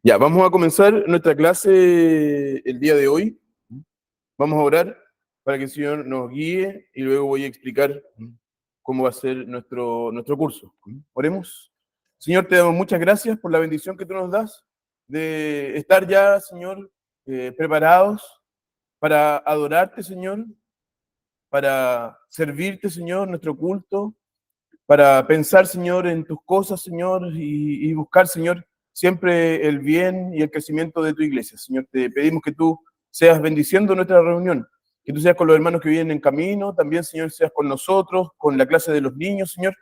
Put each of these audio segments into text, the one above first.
Ya, vamos a comenzar nuestra clase el día de hoy. Vamos a orar para que el Señor nos guíe y luego voy a explicar cómo va a ser nuestro curso. Oremos. Señor, te damos muchas gracias por la bendición que tú nos das de estar ya, Señor, preparados para adorarte, Señor, para servirte, Señor, nuestro culto, para pensar, Señor, en tus cosas, Señor, y buscar, Señor, siempre el bien y el crecimiento de tu iglesia. Señor, te pedimos que tú seas bendiciendo nuestra reunión, que tú seas con los hermanos que vienen en camino, también, Señor, seas con nosotros, con la clase de los niños, Señor,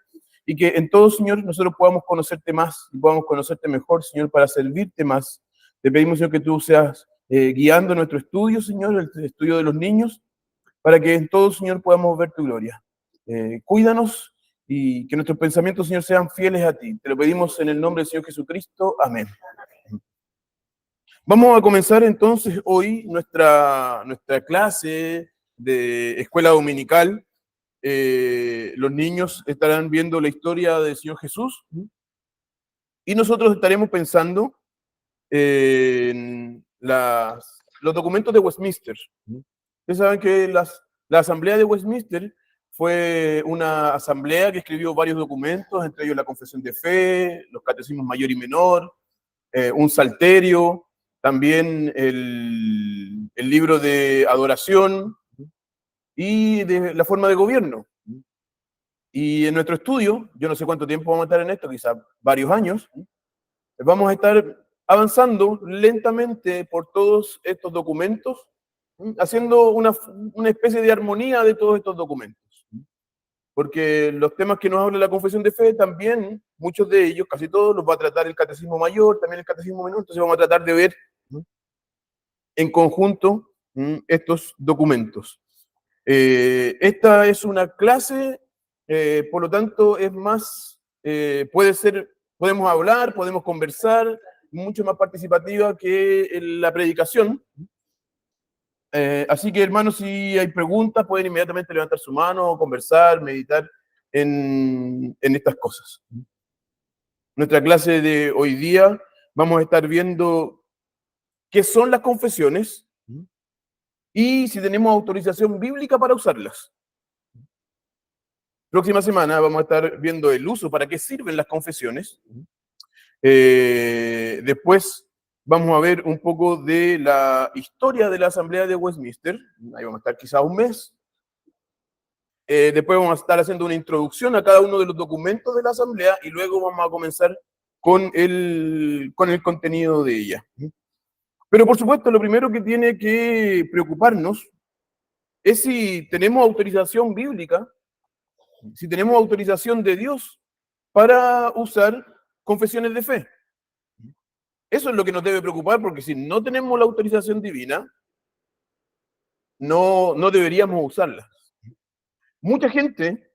y que en todo, Señor, nosotros podamos conocerte más y podamos conocerte mejor, Señor, para servirte más. Te pedimos, Señor, que tú seas guiando nuestro estudio, Señor, el estudio de los niños, para que en todo, Señor, podamos ver tu gloria. Cuídanos y que nuestros pensamientos, Señor, sean fieles a ti. Te lo pedimos en el nombre del Señor Jesucristo. Amén. Vamos a comenzar entonces hoy nuestra clase de escuela dominical. Los niños estarán viendo la historia del Señor Jesús y nosotros estaremos pensando en los documentos de Westminster. Ustedes saben que la Asamblea de Westminster fue una asamblea que escribió varios documentos, entre ellos la Confesión de Fe, los Catecismos Mayor y Menor, un Salterio, también el libro de adoración y de la forma de gobierno. Y en nuestro estudio, yo no sé cuánto tiempo vamos a estar en esto, quizás varios años, vamos a estar avanzando lentamente por todos estos documentos, haciendo una especie de armonía de todos estos documentos. Porque los temas que nos habla la Confesión de Fe también, muchos de ellos, casi todos, los va a tratar el Catecismo Mayor, también el Catecismo Menor, entonces vamos a tratar de ver en conjunto estos documentos. Esta es una clase, por lo tanto es más, podemos hablar, podemos conversar, mucho más participativa que la predicación. Así que, hermanos, si hay preguntas, pueden inmediatamente levantar su mano, conversar, meditar en estas cosas. Nuestra clase de hoy día vamos a estar viendo qué son las confesiones y si tenemos autorización bíblica para usarlas. Próxima semana vamos a estar viendo el uso, para qué sirven las confesiones. Después vamos a ver un poco de la historia de la Asamblea de Westminster. Ahí vamos a estar quizás un mes. Después vamos a estar haciendo una introducción a cada uno de los documentos de la Asamblea y luego vamos a comenzar con el contenido de ella. Pero por supuesto, lo primero que tiene que preocuparnos es si tenemos autorización bíblica, si tenemos autorización de Dios para usar confesiones de fe. Eso es lo que nos debe preocupar, porque si no tenemos la autorización divina, no deberíamos usarla. Mucha gente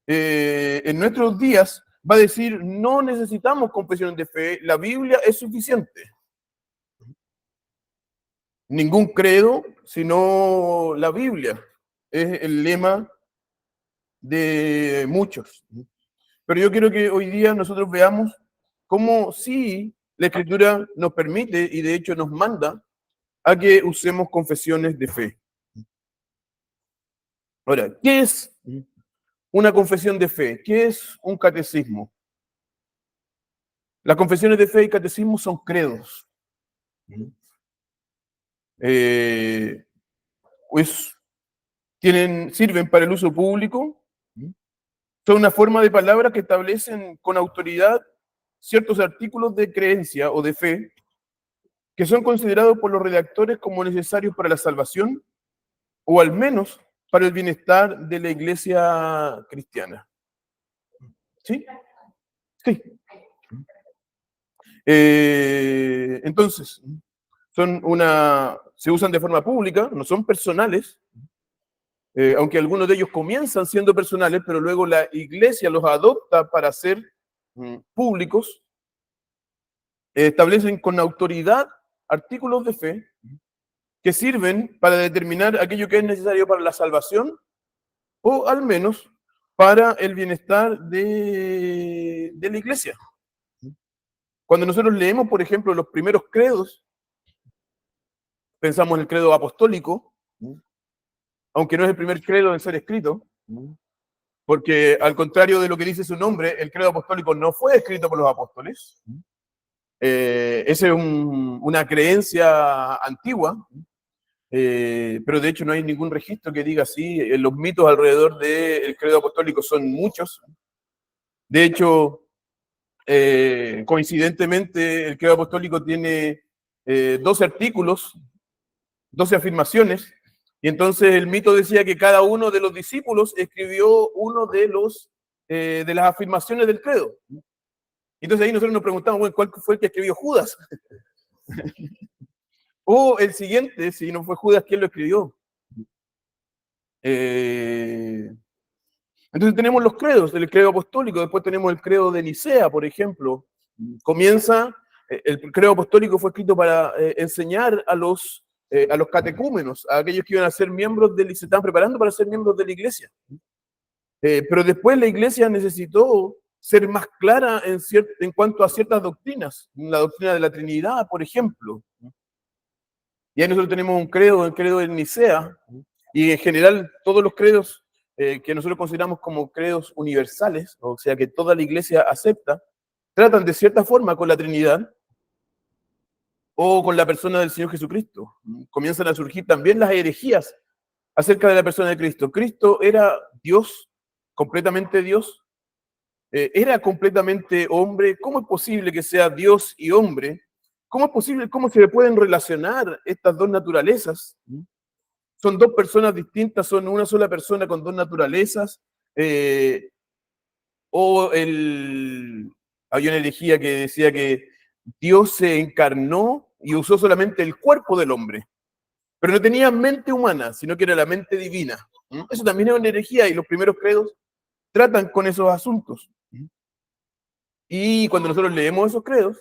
en nuestros días va a decir, no necesitamos confesiones de fe, la Biblia es suficiente. Ningún credo, sino la Biblia. Es el lema de muchos. Pero yo quiero que hoy día nosotros veamos cómo sí la Escritura nos permite y de hecho nos manda a que usemos confesiones de fe. Ahora, ¿qué es una confesión de fe? ¿Qué es un catecismo? Las confesiones de fe y catecismo son credos. Pues sirven para el uso público. Son una forma de palabras que establecen con autoridad ciertos artículos de creencia o de fe que son considerados por los redactores como necesarios para la salvación o al menos para el bienestar de la iglesia cristiana. ¿Sí? Sí. Entonces, se usan de forma pública, no son personales, aunque algunos de ellos comienzan siendo personales, pero luego la iglesia los adopta para ser públicos. Establecen con autoridad artículos de fe que sirven para determinar aquello que es necesario para la salvación o al menos para el bienestar de la iglesia. Cuando nosotros leemos, por ejemplo, los primeros credos, pensamos en el credo apostólico, aunque no es el primer credo en ser escrito, porque al contrario de lo que dice su nombre, el credo apostólico no fue escrito por los apóstoles. Esa es una creencia antigua, pero de hecho no hay ningún registro que diga así. Los mitos alrededor del credo apostólico son muchos. De hecho, coincidentemente, el credo apostólico tiene 12 artículos, 12 afirmaciones, y entonces el mito decía que cada uno de los discípulos escribió uno de las afirmaciones del credo. Entonces ahí nosotros nos preguntamos, bueno, ¿cuál fue el que escribió Judas? O el siguiente, si no fue Judas, ¿quién lo escribió? Entonces tenemos los credos, el credo apostólico, después tenemos el credo de Nicea, por ejemplo. El credo apostólico fue escrito para enseñar a los catecúmenos, a aquellos que iban a ser miembros se estaban preparando para ser miembros de la iglesia. Pero después la iglesia necesitó ser más clara en cuanto a ciertas doctrinas, la doctrina de la Trinidad, por ejemplo. Y ahí nosotros tenemos el credo de Nicea, y en general todos los credos que nosotros consideramos como credos universales, o sea que toda la iglesia acepta, tratan de cierta forma con la Trinidad o con la persona del Señor Jesucristo. Comienzan a surgir también las herejías acerca de la persona de Cristo. Cristo era Dios, completamente Dios, era completamente hombre. ¿Cómo es posible que sea Dios y hombre? ¿Cómo es posible, cómo se pueden relacionar estas dos naturalezas? Son dos personas distintas, son una sola persona con dos naturalezas. Había una herejía que decía que Dios se encarnó y usó solamente el cuerpo del hombre, pero no tenía mente humana, sino que era la mente divina. Eso también es una herejía y los primeros credos tratan con esos asuntos. Y cuando nosotros leemos esos credos,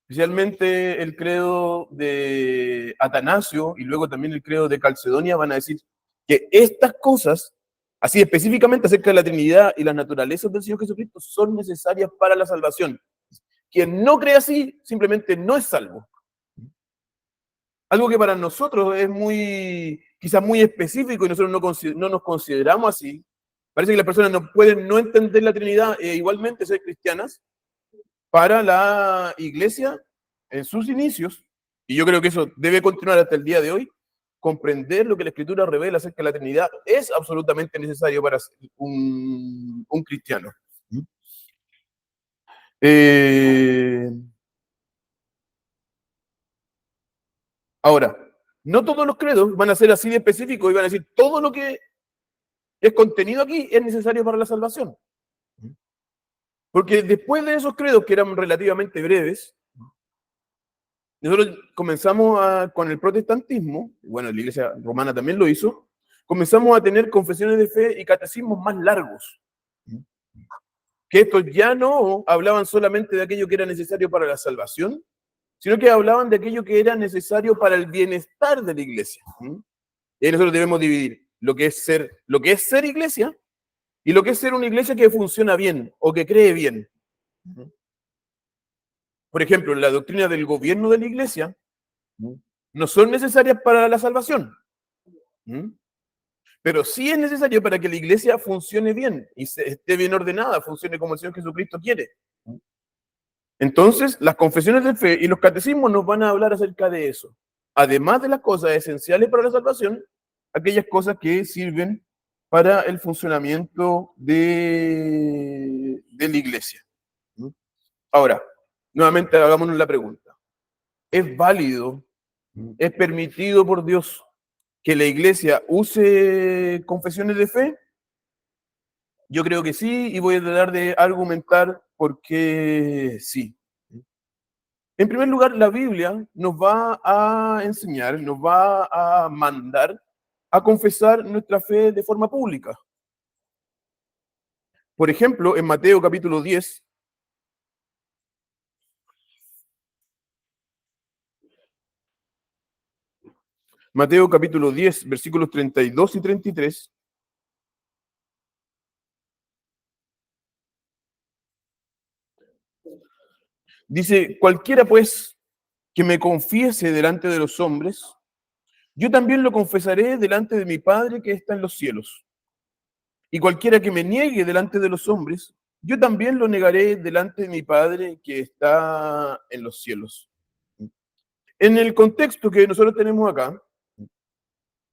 especialmente el credo de Atanasio y luego también el credo de Calcedonia, van a decir que estas cosas, así específicamente acerca de la Trinidad y las naturalezas del Señor Jesucristo, son necesarias para la salvación. Quien no cree así, simplemente no es salvo. Algo que para nosotros es quizás muy específico y nosotros no nos consideramos así. Parece que las personas no pueden no entender la Trinidad e igualmente ser cristianas. Para la iglesia, en sus inicios, y yo creo que eso debe continuar hasta el día de hoy, comprender lo que la Escritura revela acerca de la Trinidad es absolutamente necesario para un cristiano. Ahora, no todos los credos van a ser así de específicos y van a decir todo lo que es contenido aquí es necesario para la salvación. Porque después de esos credos que eran relativamente breves, nosotros comenzamos con el protestantismo, bueno, la iglesia romana también lo hizo, comenzamos a tener confesiones de fe y catecismos más largos. Que estos ya no hablaban solamente de aquello que era necesario para la salvación, sino que hablaban de aquello que era necesario para el bienestar de la iglesia. Y ahí nosotros debemos dividir lo que es ser iglesia y lo que es ser una iglesia que funciona bien o que cree bien. Por ejemplo, la doctrina del gobierno de la iglesia no son necesarias para la salvación, pero sí es necesario para que la iglesia funcione bien y esté bien ordenada, funcione como el Señor Jesucristo quiere. Entonces, las confesiones de fe y los catecismos nos van a hablar acerca de eso. Además de las cosas esenciales para la salvación, aquellas cosas que sirven para el funcionamiento de la iglesia. Ahora, nuevamente hagámonos la pregunta. ¿Es válido, es permitido por Dios que la iglesia use confesiones de fe? Yo creo que sí, y voy a tratar de argumentar por qué sí. En primer lugar, la Biblia nos va a enseñar, nos va a mandar a confesar nuestra fe de forma pública. Por ejemplo, en Mateo capítulo 10, versículos 32 y 33, Dice, cualquiera pues que me confiese delante de los hombres, yo también lo confesaré delante de mi Padre que está en los cielos. Y cualquiera que me niegue delante de los hombres, yo también lo negaré delante de mi Padre que está en los cielos. En el contexto que nosotros tenemos acá,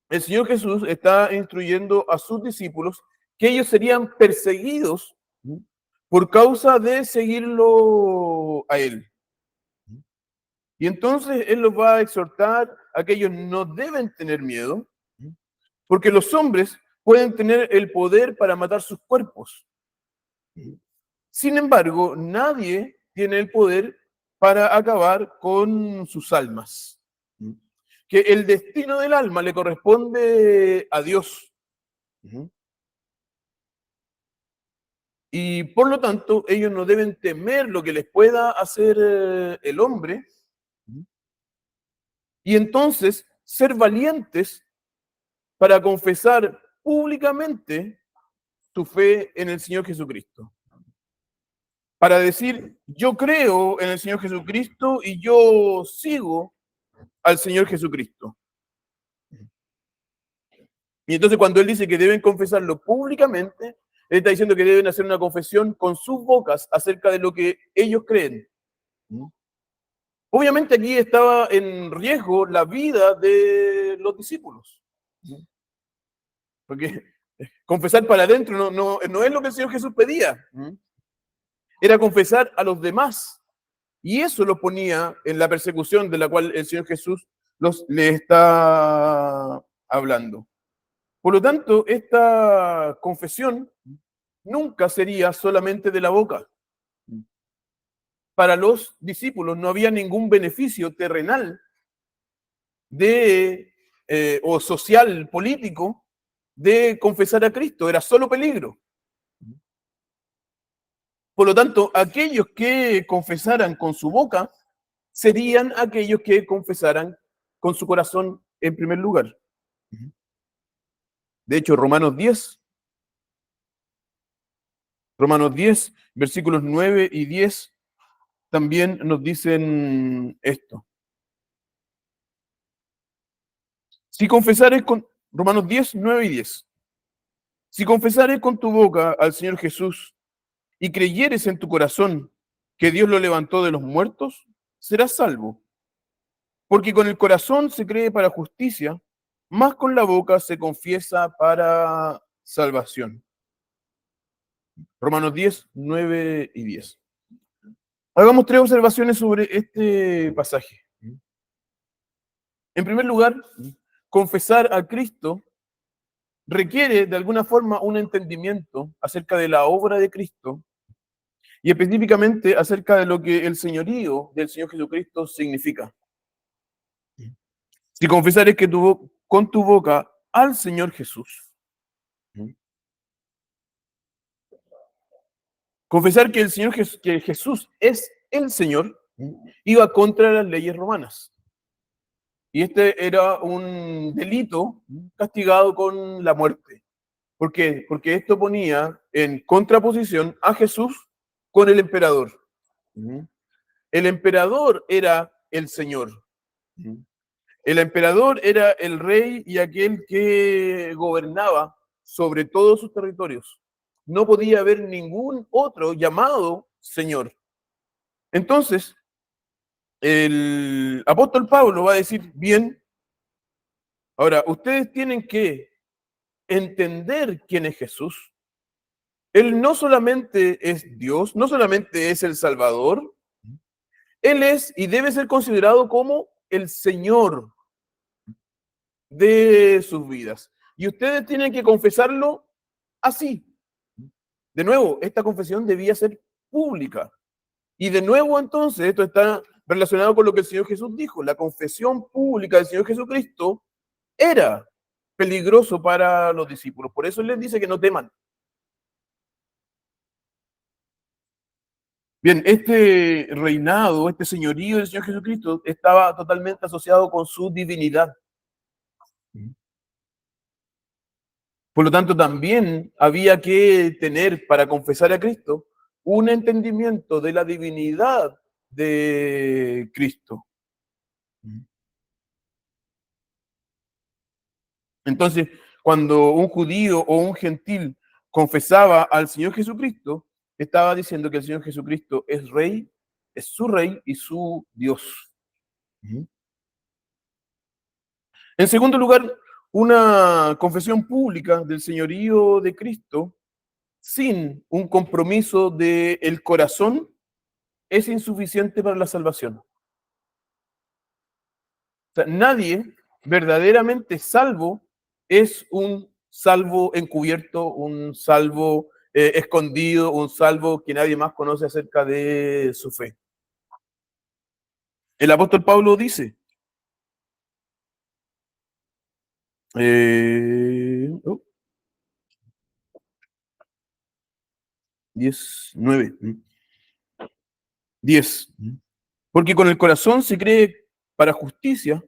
el Señor Jesús está instruyendo a sus discípulos que ellos serían perseguidos por causa de seguirlo a Él. Y entonces Él los va a exhortar a que ellos no deben tener miedo, porque los hombres pueden tener el poder para matar sus cuerpos. Sin embargo, nadie tiene el poder para acabar con sus almas. Que el destino del alma le corresponde a Dios. Y por lo tanto, ellos no deben temer lo que les pueda hacer el hombre. Y entonces, ser valientes para confesar públicamente su fe en el Señor Jesucristo. Para decir, yo creo en el Señor Jesucristo y yo sigo al Señor Jesucristo. Y entonces cuando Él dice que deben confesarlo públicamente, Él está diciendo que deben hacer una confesión con sus bocas acerca de lo que ellos creen. Obviamente aquí estaba en riesgo la vida de los discípulos. Porque confesar para adentro no es lo que el Señor Jesús pedía. Era confesar a los demás. Y eso lo ponía en la persecución de la cual el Señor Jesús le está hablando. Por lo tanto, esta confesión nunca sería solamente de la boca. Para los discípulos no había ningún beneficio terrenal o social, político, de confesar a Cristo. Era solo peligro. Por lo tanto, aquellos que confesaran con su boca serían aquellos que confesaran con su corazón en primer lugar. De hecho, Romanos 10, versículos 9 y 10, también nos dicen esto. Si confesares con Romanos 10, 9 y 10. Si confesares con tu boca al Señor Jesús y creyeres en tu corazón que Dios lo levantó de los muertos, serás salvo. Porque con el corazón se cree para justicia, más con la boca se confiesa para salvación. Romanos 10, 9 y 10. Hagamos 3 observaciones sobre este pasaje. En primer lugar, confesar a Cristo requiere de alguna forma un entendimiento acerca de la obra de Cristo y específicamente acerca de lo que el señorío del Señor Jesucristo significa. Si confesares que con tu boca al Señor Jesús, confesar que que Jesús es el Señor, iba contra las leyes romanas. Y este era un delito castigado con la muerte. ¿Por qué? Porque esto ponía en contraposición a Jesús con el emperador. El emperador era el Señor. El emperador era el rey y aquel que gobernaba sobre todos sus territorios. No podía haber ningún otro llamado Señor. Entonces, el apóstol Pablo va a decir, bien, ahora ustedes tienen que entender quién es Jesús. Él no solamente es Dios, no solamente es el Salvador, Él es y debe ser considerado como el Señor de sus vidas. Y ustedes tienen que confesarlo así. De nuevo, esta confesión debía ser pública. Y de nuevo, entonces, esto está relacionado con lo que el Señor Jesús dijo. La confesión pública del Señor Jesucristo era peligroso para los discípulos. Por eso Él les dice que no teman. Bien, este reinado, este señorío del Señor Jesucristo estaba totalmente asociado con su divinidad. Por lo tanto, también había que tener para confesar a Cristo un entendimiento de la divinidad de Cristo. Entonces, cuando un judío o un gentil confesaba al Señor Jesucristo, estaba diciendo que el Señor Jesucristo es rey, es su rey y su Dios. En segundo lugar, una confesión pública del señorío de Cristo sin un compromiso del corazón es insuficiente para la salvación. O sea, nadie verdaderamente salvo es un salvo encubierto, un salvo escondido, un salvo que nadie más conoce acerca de su fe. El apóstol Pablo dice, 19, 10. Porque con el corazón se cree para justicia,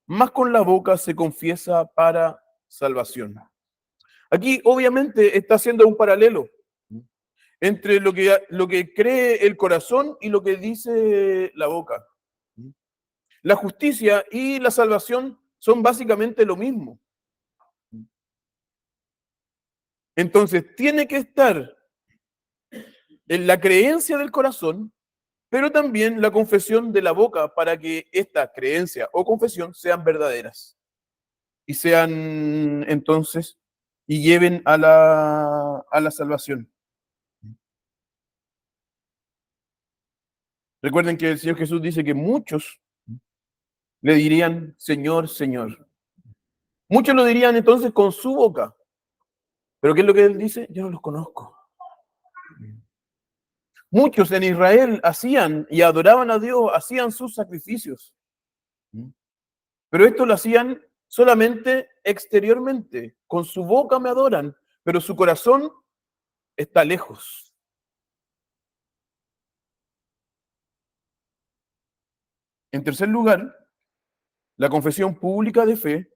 más con la boca se confiesa para salvación. Aquí obviamente está haciendo un paralelo entre lo que cree el corazón y lo que dice la boca. La justicia y la salvación son básicamente lo mismo. Entonces tiene que estar en la creencia del corazón, pero también la confesión de la boca para que esta creencia o confesión sean verdaderas y sean entonces y lleven a la salvación. Recuerden que el Señor Jesús dice que muchos le dirían Señor, Señor. Muchos lo dirían entonces con su boca. Pero ¿qué es lo que él dice? Yo no los conozco. Muchos en Israel hacían y adoraban a Dios, hacían sus sacrificios. Pero esto lo hacían solamente exteriormente. Con su boca me adoran, pero su corazón está lejos. En tercer lugar, la confesión pública de fe,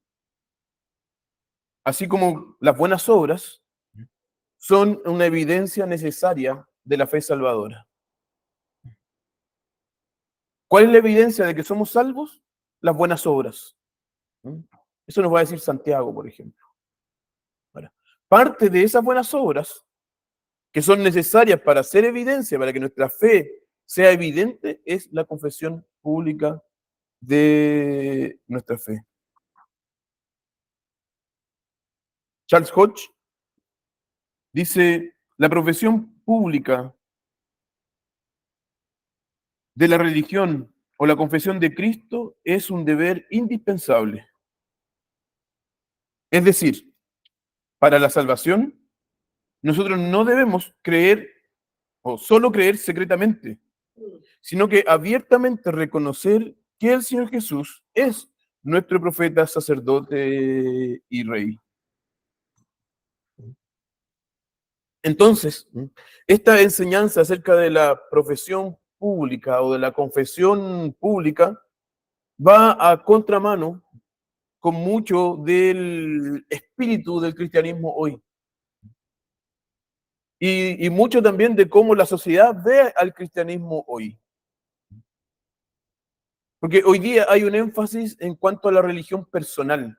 así como las buenas obras, son una evidencia necesaria de la fe salvadora. ¿Cuál es la evidencia de que somos salvos? Las buenas obras. Eso nos va a decir Santiago, por ejemplo. Ahora, parte de esas buenas obras que son necesarias para hacer evidencia, para que nuestra fe sea evidente, es la confesión pública de nuestra fe. Charles Hodge dice, la profesión pública de la religión o la confesión de Cristo es un deber indispensable. Es decir, para la salvación, nosotros no debemos creer o solo creer secretamente, sino que abiertamente reconocer que el Señor Jesús es nuestro profeta, sacerdote y rey. Entonces, esta enseñanza acerca de la profesión pública o de la confesión pública va a contramano con mucho del espíritu del cristianismo hoy. Y mucho también de cómo la sociedad ve al cristianismo hoy. Porque hoy día hay un énfasis en cuanto a la religión personal,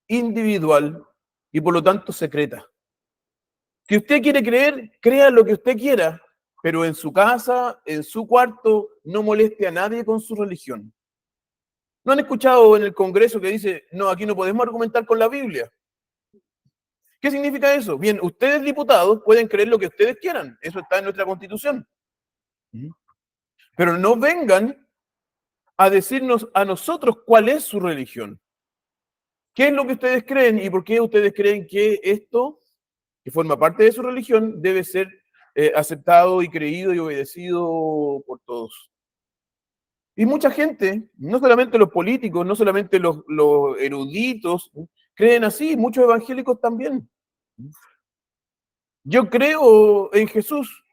individual y por lo tanto secreta. Si usted quiere creer, crea lo que usted quiera, pero en su casa, en su cuarto, no moleste a nadie con su religión. ¿No han escuchado en el Congreso que dice, no, aquí no podemos argumentar con la Biblia? ¿Qué significa eso? Bien, ustedes diputados pueden creer lo que ustedes quieran, eso está en nuestra Constitución. Pero no vengan a decirnos a nosotros cuál es su religión. ¿Qué es lo que ustedes creen y por qué ustedes creen que esto, que forma parte de su religión, debe ser aceptado y creído y obedecido por todos? Y mucha gente, no solamente los políticos, no solamente los eruditos, creen así, muchos evangélicos también. Yo creo en Jesús,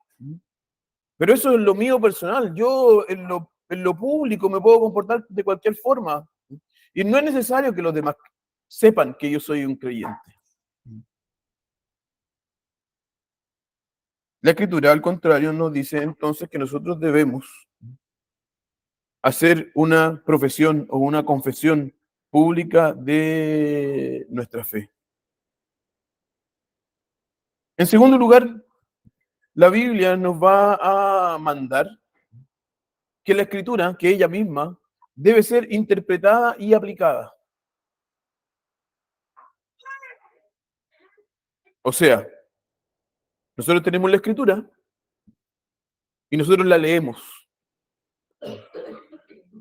pero eso es lo mío personal. Yo en lo público me puedo comportar de cualquier forma. Y no es necesario que los demás sepan que yo soy un creyente. La Escritura, al contrario, nos dice entonces que nosotros debemos hacer una profesión o una confesión pública de nuestra fe. En segundo lugar, la Biblia nos va a mandar que la Escritura, que ella misma, debe ser interpretada y aplicada. O sea, nosotros tenemos la Escritura y nosotros la leemos,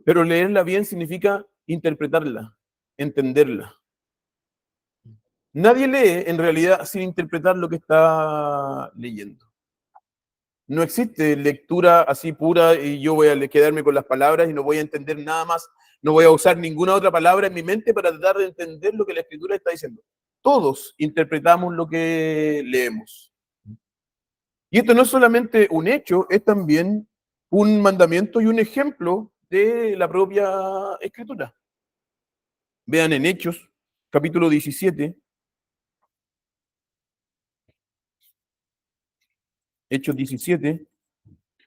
pero leerla bien significa interpretarla, entenderla. Nadie lee en realidad sin interpretar lo que está leyendo. No existe lectura así pura y yo voy a quedarme con las palabras y no voy a entender nada más, no voy a usar ninguna otra palabra en mi mente para tratar de entender lo que la Escritura está diciendo. Todos interpretamos lo que leemos. Y esto no es solamente un hecho, es también un mandamiento y un ejemplo de la propia Escritura. Vean en Hechos, capítulo 17. Hechos 17,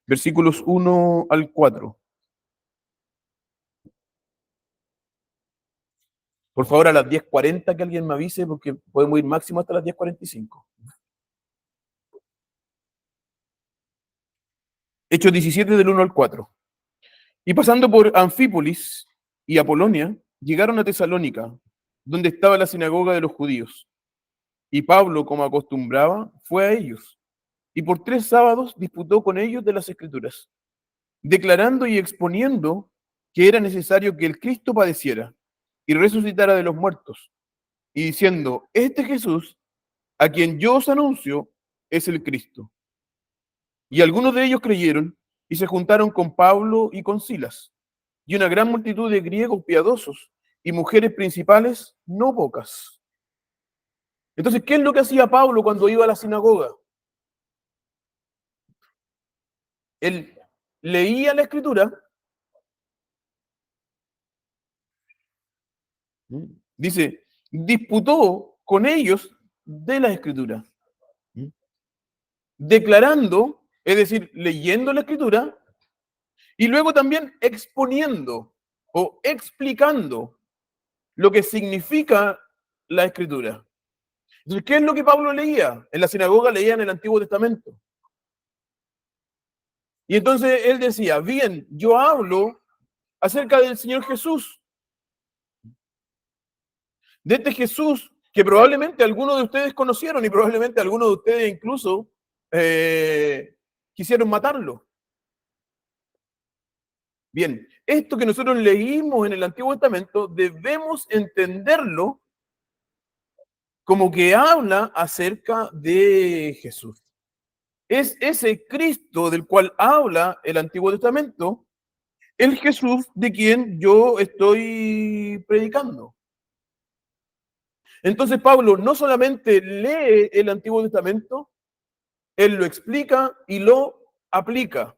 versículos 1 al 4. Por favor, a las 10:40 que alguien me avise, porque podemos ir máximo hasta las 10:45. Hechos 17 del 1 al 4. Y pasando por Anfípolis y Apolonia, llegaron a Tesalónica, donde estaba la sinagoga de los judíos. Y Pablo, como acostumbraba, fue a ellos. Y por 3 sábados disputó con ellos de las Escrituras, declarando y exponiendo que era necesario que el Cristo padeciera y resucitara de los muertos, y diciendo, este Jesús, a quien yo os anuncio, es el Cristo. Y algunos de ellos creyeron y se juntaron con Pablo y con Silas, y una gran multitud de griegos piadosos y mujeres principales, no pocas. Entonces, ¿qué es lo que hacía Pablo cuando iba a la sinagoga? Él leía la Escritura, dice, disputó con ellos de la Escritura, declarando, es decir, leyendo la Escritura, y luego también exponiendo o explicando lo que significa la Escritura. Entonces, ¿qué es lo que Pablo leía? En la sinagoga leían el Antiguo Testamento. Y entonces él decía, bien, yo hablo acerca del Señor Jesús, de este Jesús que probablemente algunos de ustedes conocieron y probablemente algunos de ustedes incluso quisieron matarlo. Bien, esto que nosotros leímos en el Antiguo Testamento debemos entenderlo como que habla acerca de Jesús. Es ese Cristo del cual habla el Antiguo Testamento, el Jesús de quien yo estoy predicando. Entonces Pablo no solamente lee el Antiguo Testamento, él lo explica y lo aplica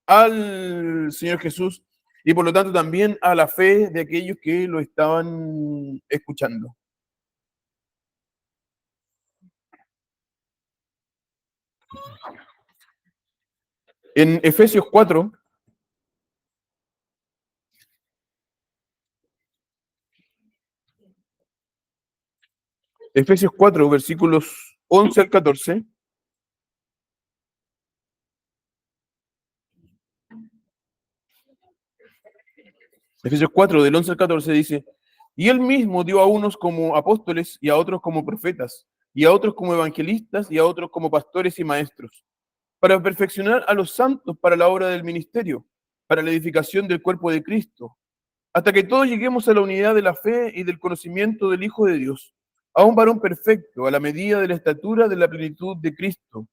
al Señor Jesús y por lo tanto también a la fe de aquellos que lo estaban escuchando. En Efesios 4, versículos 11 al 14, Efesios 4, del 11 al 14 dice, y él mismo dio a unos como apóstoles y a otros como profetas, y a otros como evangelistas y a otros como pastores y maestros, para perfeccionar a los santos para la obra del ministerio, para la edificación del cuerpo de Cristo, hasta que todos lleguemos a la unidad de la fe y del conocimiento del Hijo de Dios, a un varón perfecto, a la medida de la estatura de la plenitud de Cristo,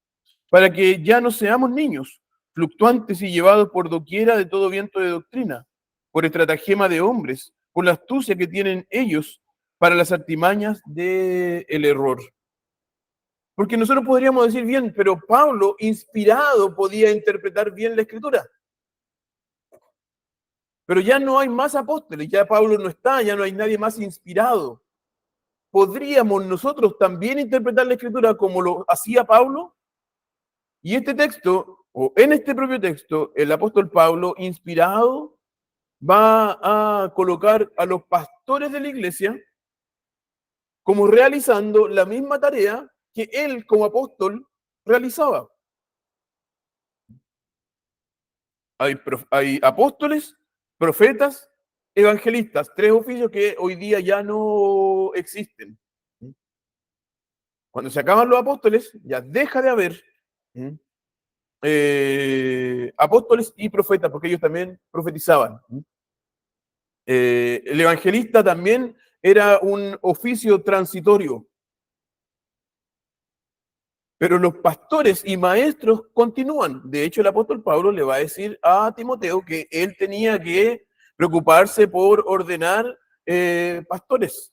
para que ya no seamos niños, fluctuantes y llevados por doquiera de todo viento de doctrina, por estratagema de hombres, por la astucia que tienen ellos para las artimañas del error. Porque nosotros podríamos decir bien, pero Pablo, inspirado, podía interpretar bien la Escritura. Pero ya no hay más apóstoles, ya Pablo no está, ya no hay nadie más inspirado. ¿Podríamos nosotros también interpretar la Escritura como lo hacía Pablo? Y este texto, o en este propio texto, el apóstol Pablo, inspirado, va a colocar a los pastores de la iglesia como realizando la misma tarea que él como apóstol realizaba. Hay apóstoles, profetas, evangelistas, tres oficios que hoy día ya no existen. Cuando se acaban los apóstoles, ya deja de haber apóstoles y profetas, porque ellos también profetizaban. El evangelista también era un oficio transitorio, pero los pastores y maestros continúan. De hecho, el apóstol Pablo le va a decir a Timoteo que él tenía que preocuparse por ordenar pastores.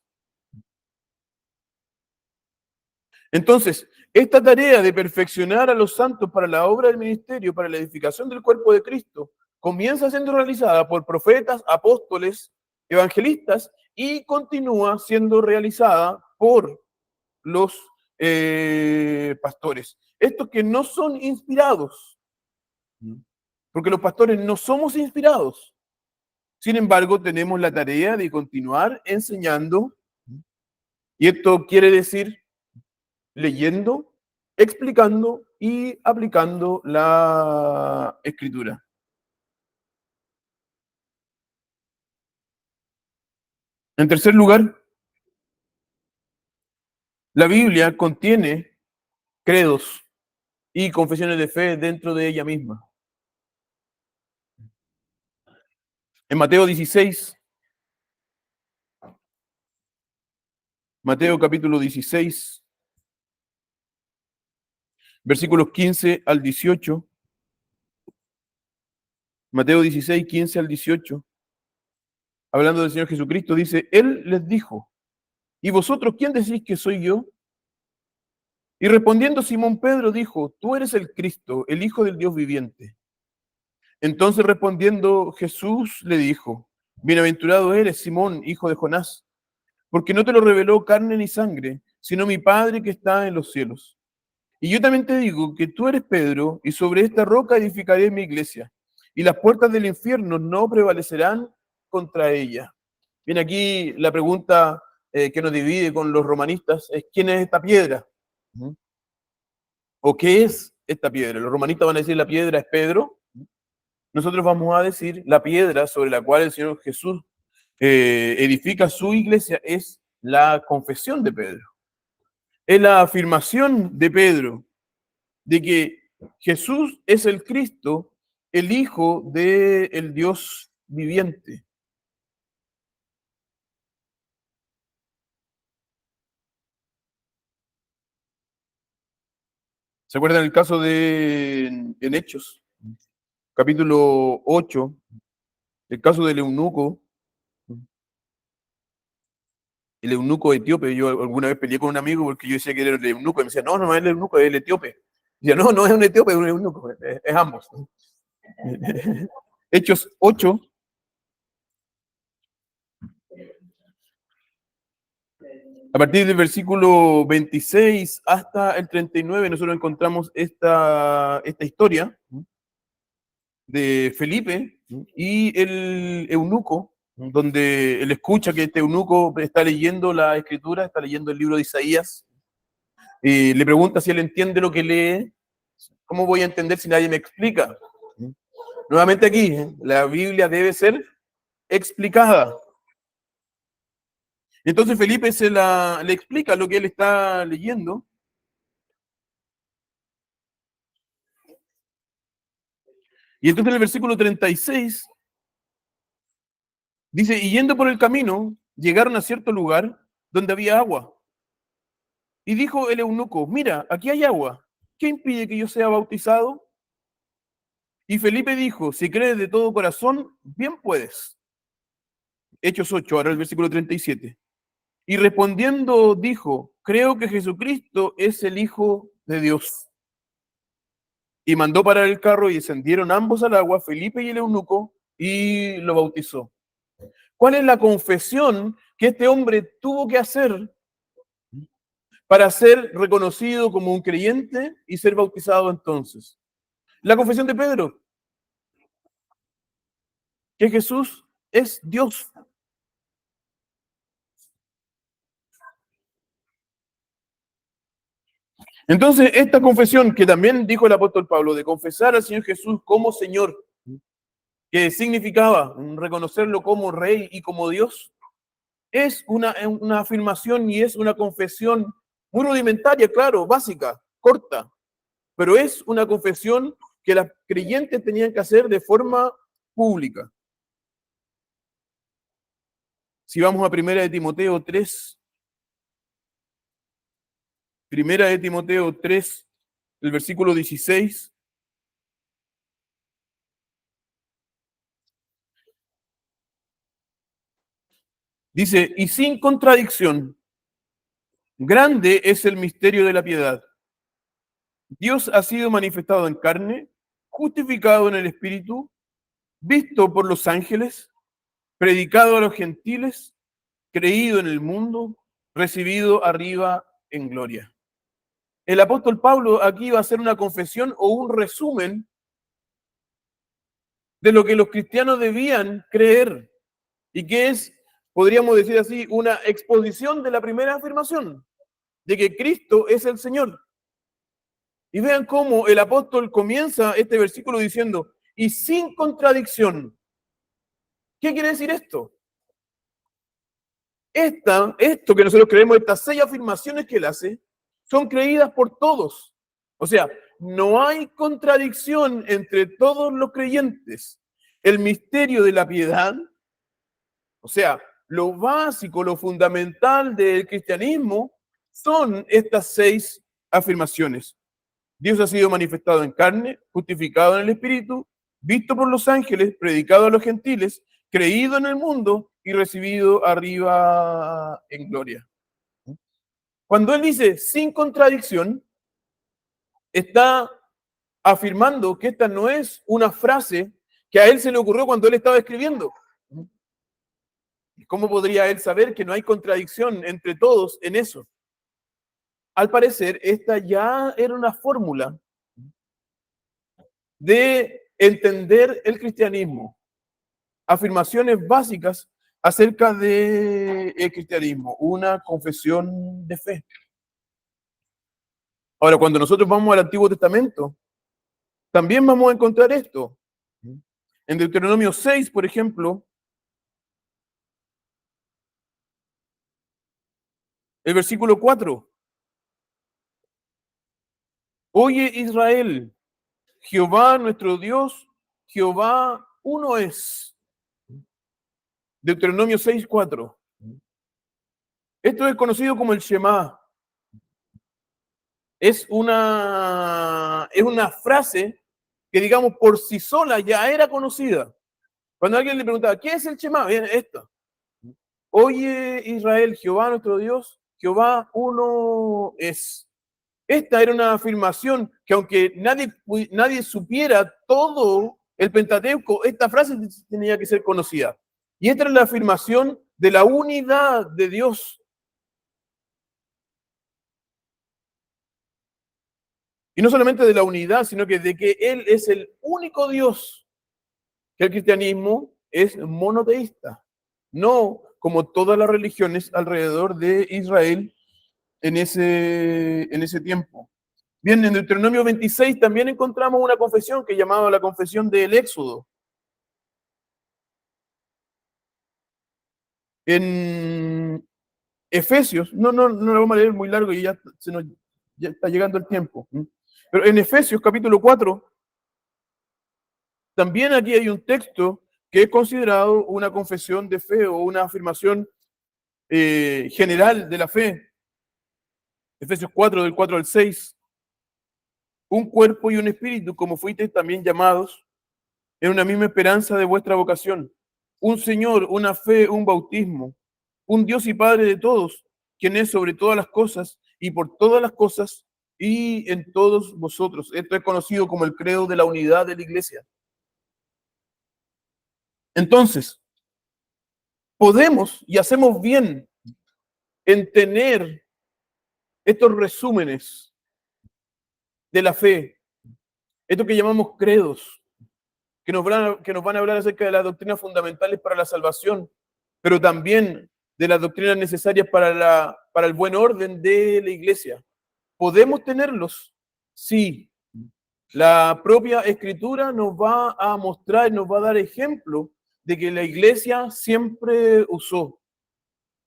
Entonces, esta tarea de perfeccionar a los santos para la obra del ministerio, para la edificación del cuerpo de Cristo, comienza siendo realizada por profetas, apóstoles, evangelistas y continúa siendo realizada por los pastores. Estos que no son inspirados, porque los pastores no somos inspirados. Sin embargo, tenemos la tarea de continuar enseñando, y esto quiere decir leyendo, explicando y aplicando la escritura. En tercer lugar, la Biblia contiene credos y confesiones de fe dentro de ella misma. En Mateo capítulo 16, versículos 15 al 18, Mateo 16, 15 al 18, hablando del Señor Jesucristo, dice, Él les dijo, ¿y vosotros quién decís que soy yo? Y respondiendo Simón Pedro dijo, tú eres el Cristo, el Hijo del Dios viviente. Entonces respondiendo Jesús le dijo, bienaventurado eres, Simón, hijo de Jonás, porque no te lo reveló carne ni sangre, sino mi Padre que está en los cielos. Y yo también te digo que tú eres Pedro, y sobre esta roca edificaré mi iglesia, y las puertas del infierno no prevalecerán contra ella. Bien, aquí la pregunta que nos divide con los romanistas es, ¿quién es esta piedra? ¿O qué es esta piedra? Los romanistas van a decir, la piedra es Pedro. Nosotros vamos a decir, la piedra sobre la cual el Señor Jesús edifica su iglesia es la confesión de Pedro. Es la afirmación de Pedro de que Jesús es el Cristo, el Hijo del Dios viviente. ¿Se acuerdan el caso en Hechos, capítulo 8, el caso del eunuco? El eunuco etíope, yo alguna vez peleé con un amigo porque yo decía que era el eunuco, y me decía, no, no es el eunuco, es el etíope. Y decía, no, no es un etíope, es un eunuco, es ambos. Hechos 8, a partir del versículo 26 hasta el 39, nosotros encontramos esta historia de Felipe y el eunuco, donde él escucha que este eunuco está leyendo la escritura, está leyendo el libro de Isaías, y le pregunta si él entiende lo que lee. ¿Cómo voy a entender si nadie me explica? Nuevamente aquí, la Biblia debe ser explicada. Entonces Felipe le explica lo que él está leyendo. Y entonces en el versículo 36 dice, y yendo por el camino, llegaron a cierto lugar donde había agua. Y dijo el eunuco, mira, aquí hay agua. ¿Qué impide que yo sea bautizado? Y Felipe dijo, si crees de todo corazón, bien puedes. Hechos 8, ahora el versículo 37. Y respondiendo dijo, creo que Jesucristo es el Hijo de Dios. Y mandó parar el carro y descendieron ambos al agua, Felipe y el eunuco, y lo bautizó. ¿Cuál es la confesión que este hombre tuvo que hacer para ser reconocido como un creyente y ser bautizado entonces? La confesión de Pedro, que Jesús es Dios. Entonces, esta confesión que también dijo el apóstol Pablo, de confesar al Señor Jesús como Señor, que significaba reconocerlo como Rey y como Dios, es una afirmación y es una confesión muy rudimentaria, claro, básica, corta, pero es una confesión que las creyentes tenían que hacer de forma pública. Si vamos a Primera de Timoteo 3, Primera de Timoteo 3, el versículo 16, dice, y sin contradicción, grande es el misterio de la piedad. Dios ha sido manifestado en carne, justificado en el Espíritu, visto por los ángeles, predicado a los gentiles, creído en el mundo, recibido arriba en gloria. El apóstol Pablo aquí va a hacer una confesión o un resumen de lo que los cristianos debían creer y que es, podríamos decir así, una exposición de la primera afirmación, de que Cristo es el Señor. Y vean cómo el apóstol comienza este versículo diciendo, y sin contradicción. ¿Qué quiere decir esto? Esto que nosotros creemos, estas 6 afirmaciones que él hace, son creídas por todos. O sea, no hay contradicción entre todos los creyentes. El misterio de la piedad, o sea, lo básico, lo fundamental del cristianismo, son estas 6 afirmaciones. Dios ha sido manifestado en carne, justificado en el Espíritu, visto por los ángeles, predicado a los gentiles, creído en el mundo y recibido arriba en gloria. Cuando él dice sin contradicción, está afirmando que esta no es una frase que a él se le ocurrió cuando él estaba escribiendo. ¿Cómo podría él saber que no hay contradicción entre todos en eso? Al parecer, esta ya era una fórmula de entender el cristianismo, afirmaciones básicas acerca del cristianismo, una confesión de fe. Ahora, cuando nosotros vamos al Antiguo Testamento, también vamos a encontrar esto. En Deuteronomio 6, por ejemplo, el versículo 4. Oye Israel, Jehová nuestro Dios, Jehová uno es. Deuteronomio 6, 4. Esto es conocido como el Shema. Es una frase que, digamos, por sí sola ya era conocida. Cuando alguien le preguntaba, ¿qué es el Shema? Bien, esto. Oye Israel, Jehová nuestro Dios, Jehová uno es. Esta era una afirmación que aunque nadie supiera todo el Pentateuco, esta frase tenía que ser conocida. Y esta era la afirmación de la unidad de Dios. Y no solamente de la unidad, sino que de que Él es el único Dios, que el cristianismo es monoteísta, no como todas las religiones alrededor de Israel en ese tiempo. Bien, en Deuteronomio 26 también encontramos una confesión que llamaba la confesión del Éxodo. En Efesios, no lo vamos a leer muy largo y ya está llegando el tiempo. Pero en Efesios capítulo 4, también aquí hay un texto que es considerado una confesión de fe o una afirmación general de la fe. Efesios 4, del 4 al 6. Un cuerpo y un espíritu, como fuisteis también llamados, en una misma esperanza de vuestra vocación. Un Señor, una fe, un bautismo. Un Dios y Padre de todos, quien es sobre todas las cosas y por todas las cosas y en todos vosotros. Esto es conocido como el credo de la unidad de la iglesia. Entonces, podemos y hacemos bien en tener estos resúmenes de la fe, esto que llamamos credos, que nos van a hablar acerca de las doctrinas fundamentales para la salvación, pero también de las doctrinas necesarias para el buen orden de la iglesia. ¿Podemos tenerlos? Sí. La propia Escritura nos va a mostrar, nos va a dar ejemplo de que la iglesia siempre usó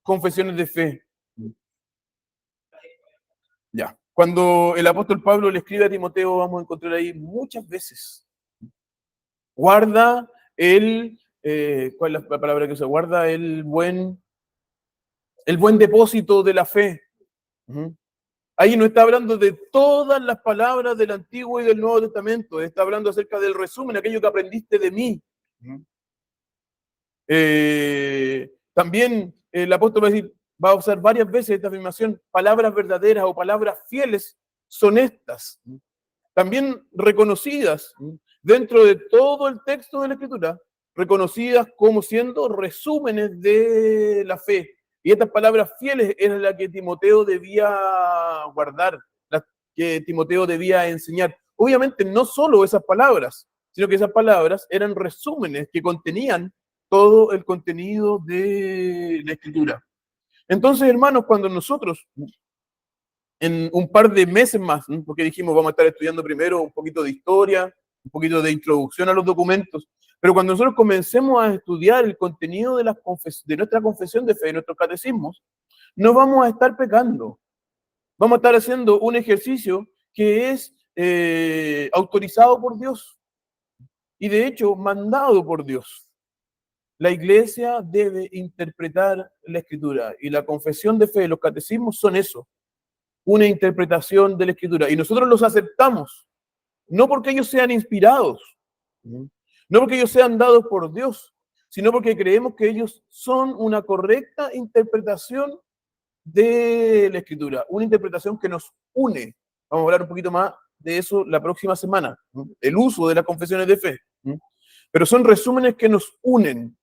confesiones de fe. Ya. Cuando el apóstol Pablo le escribe a Timoteo, vamos a encontrar ahí muchas veces. Guarda ¿cuál es la palabra que se guarda? El buen depósito de la fe. Ahí no está hablando de todas las palabras del Antiguo y del Nuevo Testamento, está hablando acerca del resumen, aquello que aprendiste de mí. También el apóstol va a usar varias veces esta afirmación: palabras verdaderas o palabras fieles son estas. También reconocidas dentro de todo el texto de la Escritura, reconocidas como siendo resúmenes de la fe. Y estas palabras fieles eran las que Timoteo debía guardar, las que Timoteo debía enseñar. Obviamente no solo esas palabras, sino que esas palabras eran resúmenes que contenían todo el contenido de la Escritura. Entonces, hermanos, cuando nosotros, en un par de meses más, porque dijimos vamos a estar estudiando primero un poquito de historia, un poquito de introducción a los documentos, pero cuando nosotros comencemos a estudiar el contenido de nuestra confesión de fe, de nuestros catecismos, no vamos a estar pecando. Vamos a estar haciendo un ejercicio que es autorizado por Dios y de hecho mandado por Dios. La iglesia debe interpretar la Escritura y la confesión de fe, los catecismos son eso, una interpretación de la Escritura, y nosotros los aceptamos, no porque ellos sean inspirados, no porque ellos sean dados por Dios, sino porque creemos que ellos son una correcta interpretación de la Escritura, una interpretación que nos une. Vamos a hablar un poquito más de eso la próxima semana, el uso de las confesiones de fe. Pero son resúmenes que nos unen.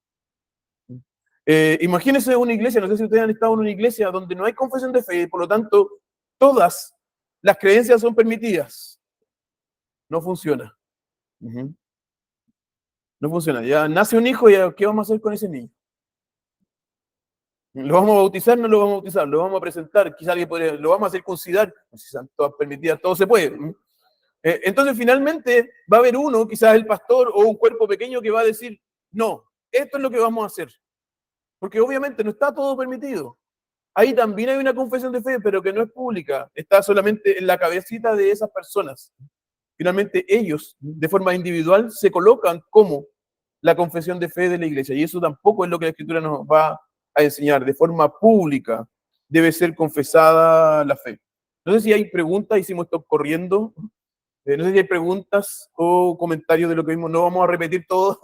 Imagínense una iglesia, no sé si ustedes han estado en una iglesia donde no hay confesión de fe y por lo tanto todas las creencias son permitidas. No funciona. No funciona. Ya nace un hijo y ¿qué vamos a hacer con ese niño? ¿Lo vamos a bautizar? No lo vamos a bautizar. ¿Lo vamos a presentar? Quizás alguien podría, ¿lo vamos a circuncidar? Pues si están todas permitidas, todo se puede. Entonces finalmente va a haber uno, quizás el pastor o un cuerpo pequeño que va a decir, no, esto es lo que vamos a hacer. Porque obviamente no está todo permitido. Ahí también hay una confesión de fe, pero que no es pública. Está solamente en la cabecita de esas personas. Finalmente ellos, de forma individual, se colocan como la confesión de fe de la iglesia. Y eso tampoco es lo que la Escritura nos va a enseñar. De forma pública debe ser confesada la fe. No sé si hay preguntas, hicimos esto corriendo. No sé si hay preguntas o comentarios de lo que vimos. No vamos a repetir todo.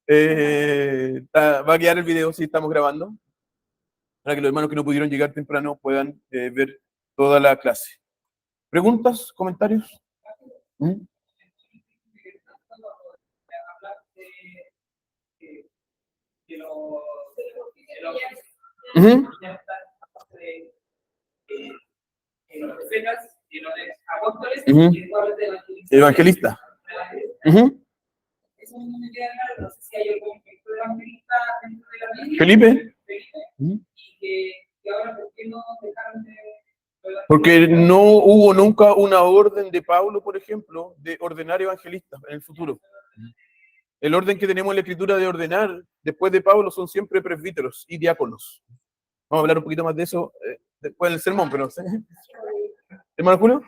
Va a quedar el video si estamos grabando, para que los hermanos que no pudieron llegar temprano puedan ver toda la clase. ¿Preguntas? ¿Comentarios? Evangelista. Felipe. Porque no hubo nunca una orden de Pablo, por ejemplo, de ordenar evangelistas en el futuro. El orden que tenemos en la Escritura de ordenar después de Pablo son siempre presbíteros y diáconos. Vamos a hablar un poquito más de eso después del sermón, pero ¿sí? ¿Hermano Julio?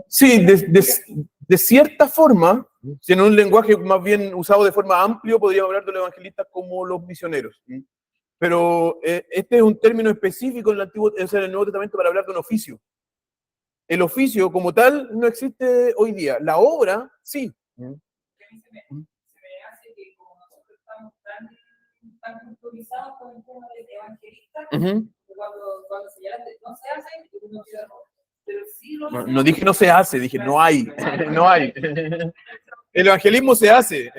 Sí, de cierta forma, si en un lenguaje más bien usado de forma amplio, podríamos hablar de los evangelistas como los misioneros. Pero este es un término específico en el Nuevo Testamento para hablar de un oficio. El oficio como tal no existe hoy día. La obra, sí. Se me hace que como nosotros estamos tan culturizados con el tema de evangelistas, cuando señalaste no se hace, uno queda pero sí no dije no se hace, dije no hay. No hay. El evangelismo se hace,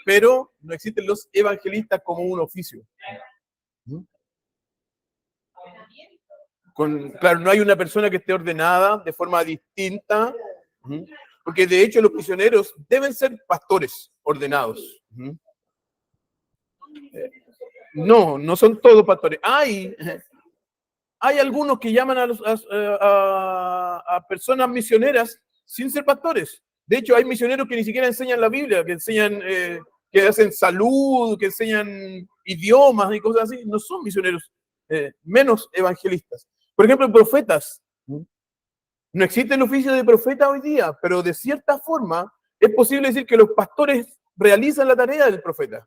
pero no existen los evangelistas como un oficio. Claro, no hay una persona que esté ordenada de forma distinta, porque de hecho los misioneros deben ser pastores ordenados. No, no son todos pastores. Hay algunos que llaman a personas misioneras sin ser pastores. De hecho, hay misioneros que ni siquiera enseñan la Biblia, que enseñan, que hacen salud, que enseñan idiomas y cosas así. No son misioneros, menos evangelistas. Por ejemplo, profetas. No existe el oficio de profeta hoy día, pero de cierta forma es posible decir que los pastores realizan la tarea del profeta.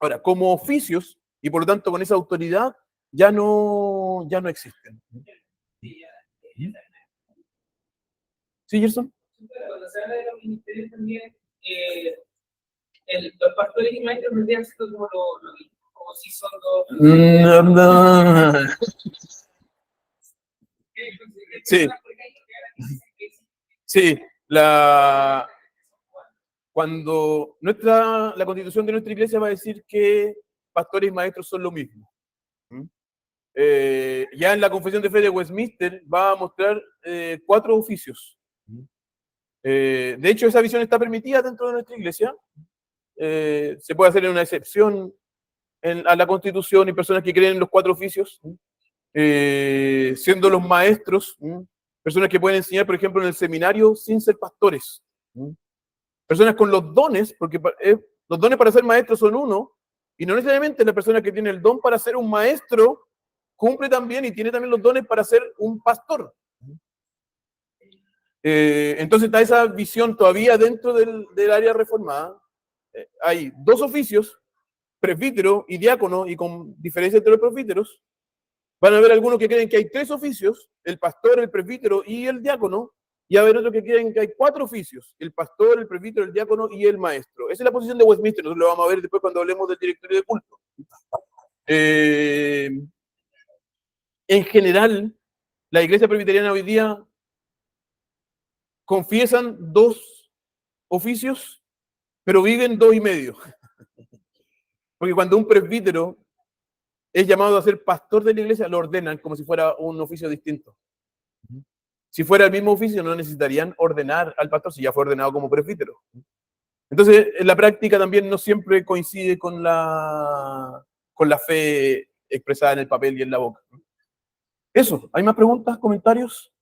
Ahora, como oficios, y por lo tanto con esa autoridad, ya no existen. ¿Sí, Gerson? Cuando se habla de los ministerios también, los pastores y maestros vendrían siendo como si son dos. No. Sí. Sí, cuando la constitución de nuestra iglesia va a decir que pastores y maestros son lo mismo. Ya en la Confesión de Fe de Westminster va a mostrar 4 oficios. De hecho, esa visión está permitida dentro de nuestra iglesia. Se puede hacer una excepción a la Constitución y personas que creen en los 4 oficios, siendo los maestros, personas que pueden enseñar, por ejemplo, en el seminario sin ser pastores. Personas con los dones, porque los dones para ser maestros son uno, y no necesariamente la persona que tiene el don para ser un maestro cumple también y tiene también los dones para ser un pastor. Entonces está esa visión todavía dentro del área reformada. Hay 2 oficios, presbítero y diácono, y con diferencia entre los presbíteros. Van a haber algunos que creen que hay 3 oficios, el pastor, el presbítero y el diácono, y va a haber otros que creen que hay 4 oficios, el pastor, el presbítero, el diácono y el maestro. Esa es la posición de Westminster, nosotros lo vamos a ver después cuando hablemos del directorio de culto. En general, la iglesia presbiteriana hoy día confiesan 2 oficios, pero viven 2 y medio. Porque cuando un presbítero es llamado a ser pastor de la iglesia, lo ordenan como si fuera un oficio distinto. Si fuera el mismo oficio, no necesitarían ordenar al pastor si ya fue ordenado como presbítero. Entonces, en la práctica también no siempre coincide con la fe expresada en el papel y en la boca. Eso, ¿hay más preguntas, comentarios?